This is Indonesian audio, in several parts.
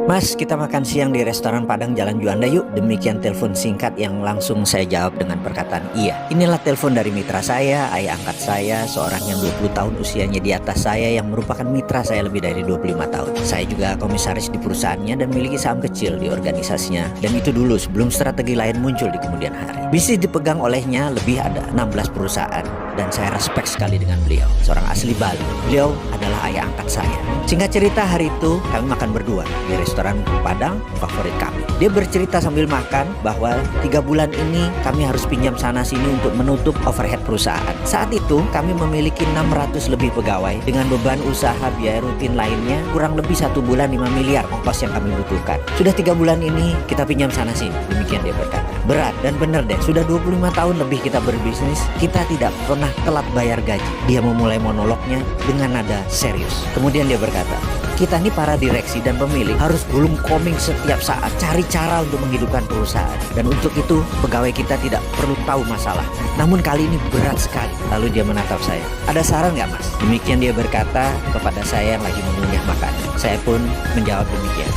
Mas, kita makan siang di restoran Padang Jalan Juanda yuk. Demikian telepon singkat yang langsung saya jawab dengan perkataan iya. Inilah telepon dari mitra saya, ayah angkat saya, seorang yang 20 tahun usianya di atas saya, yang merupakan mitra saya lebih dari 25 tahun. Saya juga komisaris di perusahaannya dan memiliki saham kecil di organisasinya. Dan itu dulu sebelum strategi lain muncul di kemudian hari. Bisnis dipegang olehnya lebih ada 16 perusahaan. Dan saya respect sekali dengan beliau, seorang asli Bali. Beliau adalah ayah angkat saya. Singkat cerita, hari itu kami makan berdua di restoran Padang favorit kami. Dia bercerita sambil makan bahwa 3 bulan ini kami harus pinjam sana sini untuk menutup overhead perusahaan. Saat itu kami memiliki 600 lebih pegawai dengan beban usaha biaya rutin lainnya kurang lebih 1 bulan 5 miliar ongkos yang kami butuhkan. Sudah 3 bulan ini kita pinjam sana sini, demikian dia berkata. Berat dan bener deh, sudah 25 tahun lebih kita berbisnis, kita tidak pernah telat bayar gaji. Dia memulai monolognya dengan nada serius. Kemudian dia berkata, kita ini para direksi dan pemilik harus gulung koming setiap saat, cari cara untuk menghidupkan perusahaan. Dan untuk itu pegawai kita tidak perlu tahu masalah. Namun kali ini berat sekali. Lalu dia menatap saya. Ada saran nggak, Mas? Demikian dia berkata kepada saya yang lagi mengunyah makanan. Saya pun menjawab demikian.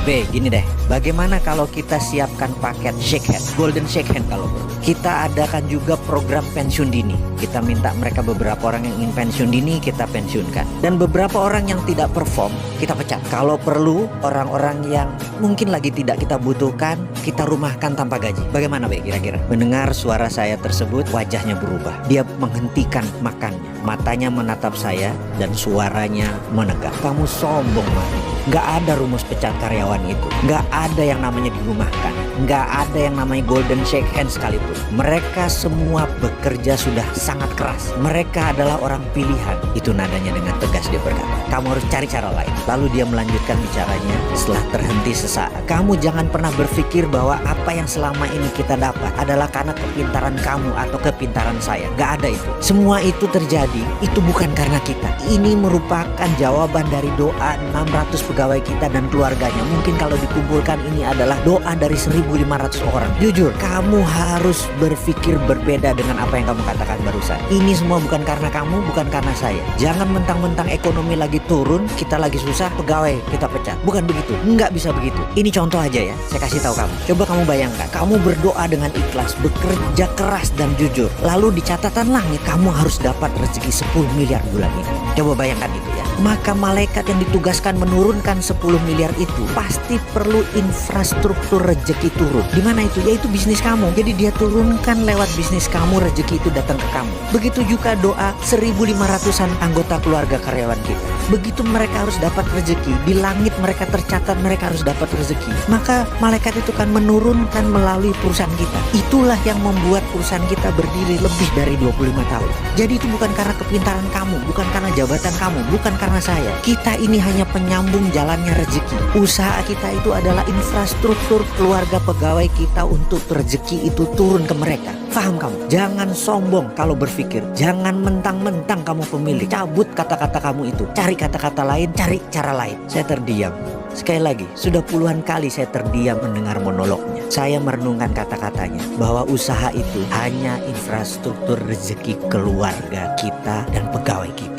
B, gini deh. Bagaimana kalau kita siapkan paket shake hand, golden shake hand kalau perlu. Kita adakan juga program pensiun dini. Kita minta mereka beberapa orang yang ingin pensiun dini, kita pensiunkan. Dan beberapa orang yang tidak perform, kita pecat. Kalau perlu, orang-orang yang mungkin lagi tidak kita butuhkan, kita rumahkan tanpa gaji. Bagaimana, Be, kira-kira? Mendengar suara saya tersebut, wajahnya berubah. Dia menghentikan makannya. Matanya menatap saya dan suaranya menegak. Kamu sombong, Mami. Gak ada rumus pecat karyawan itu. Gak ada yang namanya dirumahkan. Gak ada yang namanya golden shake hand sekalipun. Mereka semua bekerja sudah sangat keras. Mereka adalah orang pilihan. Itu nadanya dengan tegas dia berkata. Kamu harus cari cara lain. Lalu dia melanjutkan bicaranya setelah terhenti sesaat. Kamu jangan pernah berpikir bahwa apa yang selama ini kita dapat adalah karena kepintaran kamu atau kepintaran saya. Gak ada itu. Semua itu terjadi, itu bukan karena kita. Ini merupakan jawaban dari doa 600 pegawai kita dan keluarganya. Mungkin kalau dikumpulkan ini adalah doa dari 1.500 orang. Jujur, kamu harus berpikir berbeda dengan apa yang kamu katakan barusan. Ini semua bukan karena kamu, bukan karena saya. Jangan mentang-mentang ekonomi lagi turun, kita lagi susah, pegawai kita pecat. Bukan begitu, nggak bisa begitu. Ini contoh aja ya, saya kasih tahu kamu. Coba kamu bayangkan, kamu berdoa dengan ikhlas, bekerja keras dan jujur. Lalu di catatan langit, kamu harus dapat rezeki 10 miliar bulan ini. Coba bayangkan itu ya. Maka malaikat yang ditugaskan menurunkan 10 miliar itu pasti perlu infrastruktur rezeki turun. Di mana itu? Yaitu bisnis kamu. Jadi dia turunkan lewat bisnis kamu, rezeki itu datang ke kamu. Begitu juga doa 1.500-an anggota keluarga karyawan kita. Begitu mereka harus dapat rezeki, di langit mereka tercatat mereka harus dapat rezeki. Maka malaikat itu kan menurunkan melalui perusahaan kita. Itulah yang membuat perusahaan kita berdiri lebih dari 25 tahun. Jadi itu bukan karena kepintaran kamu, bukan karena jabatan kamu, bukan karena saya. Kita ini hanya penyambung jalannya rezeki. Usaha kita itu adalah infrastruktur keluarga pegawai kita untuk rezeki itu turun ke mereka. Faham kamu? Jangan sombong kalau berpikir. Jangan mentang-mentang kamu pemilik. Cabut kata-kata kamu itu. Cari kata-kata lain, cari cara lain. Saya terdiam. Sekali lagi, sudah puluhan kali saya terdiam mendengar monolognya. Saya merenungkan kata-katanya bahwa usaha itu hanya infrastruktur rezeki keluarga kita dan pegawai kita.